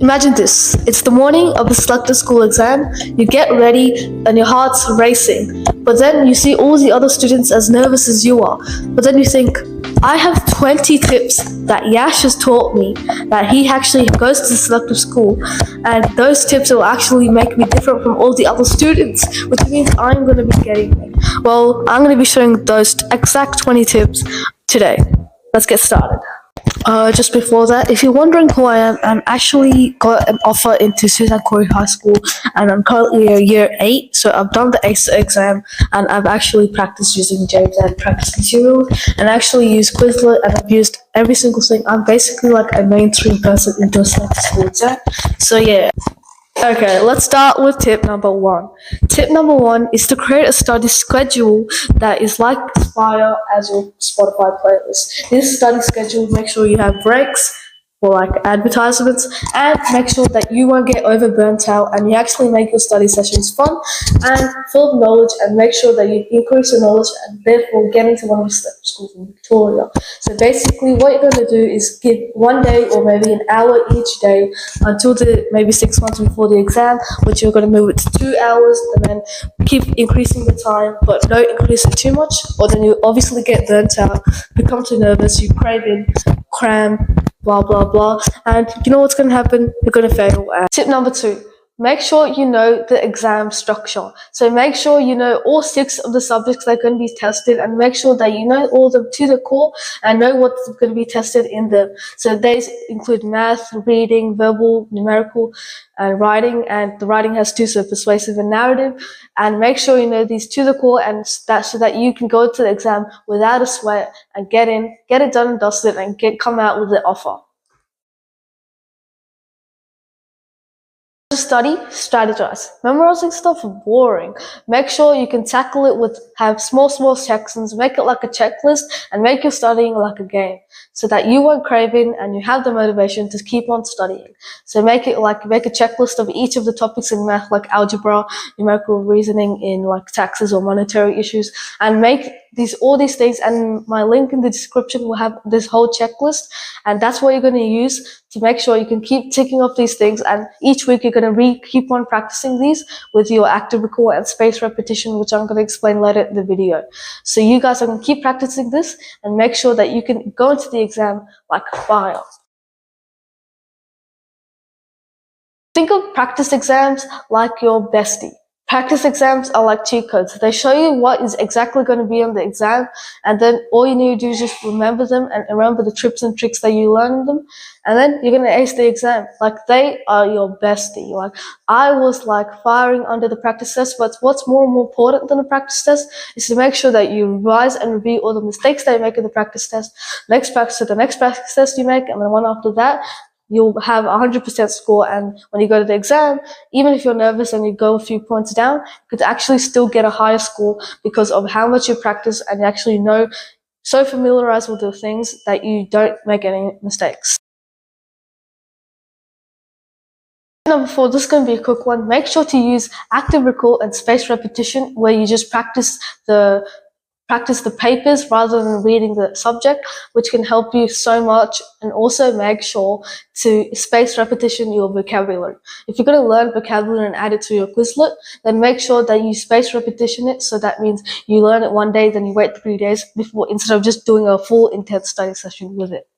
Imagine this. It's the morning of the Selective School Exam. You get ready and your heart's racing. But then you see all the other students as nervous as you are. But then you think, I have 20 tips that Yash has taught me, that he actually goes to the Selective School, and those tips will actually make me different from all the other students, which means I'm going to be getting them. Well, I'm going to be showing those exact 20 tips today. Let's get started. Just before that, if you're wondering who I am, I'm actually got an offer into Susan Corey High School, and I'm currently a year 8, so I've done the ACE exam, and I've actually practiced using James and practice materials, and I actually use Quizlet, and I've used every single thing. I'm basically like a mainstream person into a Selective School Exam, so yeah. Okay, let's start with tip number 1. Tip number 1 is to create a study schedule that is like Aspire as your Spotify playlist. This study schedule, make sure you have breaks for like advertisements, and make sure that you won't get overburnt out and you actually make your study sessions fun and full of knowledge, and make sure that you increase your knowledge and therefore get into one of the schools in Victoria. So basically what you're going to do is give 1 day or maybe an hour each day until maybe 6 months before the exam, which you're going to move it to 2 hours, and then keep increasing the time, but don't increase it too much, or then you obviously get burnt out, become too nervous, you crave in, cram, blah blah blah, and you know what's going to happen? You're going to fail. Tip number 2, make sure you know the exam structure. So make sure you know all 6 of the subjects that are going to be tested, and make sure that you know all of them to the core and know what's going to be tested in them. So these include math, reading, verbal, numerical, and writing, and the writing has 2, so persuasive and narrative. And make sure you know these to the core, and that so that you can go to the exam without a sweat and get it done and dusted, and come out with the offer. Study, strategize. Memorizing stuff is boring. Make sure you can tackle it with have small sections, make it like a checklist, and make your studying like a game, so that you won't crave in and you have the motivation to keep on studying. So make a checklist of each of the topics in math, like algebra, numerical reasoning in like taxes or monetary issues, and make all these things, and my link in the description will have this whole checklist, and that's what you're going to use to make sure you can keep ticking off these things, and each week you're going to keep on practicing these with your active recall and spaced repetition, which I'm going to explain later in the video. So you guys are going to keep practicing this and make sure that you can go into the exam like fire. Think of practice exams like your bestie. Practice exams are like cheat codes. They show you what is exactly going to be on the exam, and then all you need to do is just remember them and remember the tips and tricks that you learn in them, and then you're going to ace the exam. Like, they are your bestie. Like, I was like firing under the practice test, but what's more and more important than a practice test is to make sure that you revise and review all the mistakes that you make in the practice test, the next practice test you make, and the one after that. You'll have 100% score, and when you go to the exam, even if you're nervous and you go a few points down, you could actually still get a higher score because of how much you practice, and you actually know, so familiarized with the things that you don't make any mistakes. Number 4, this is going to be a quick one. Make sure to use active recall and spaced repetition, where you just practice the papers rather than reading the subject, which can help you so much. And also make sure to space repetition your vocabulary. If you're going to learn vocabulary and add it to your Quizlet, then make sure that you space repetition it. So that means you learn it 1 day, then you wait 3 days before, instead of just doing a full intense study session with it.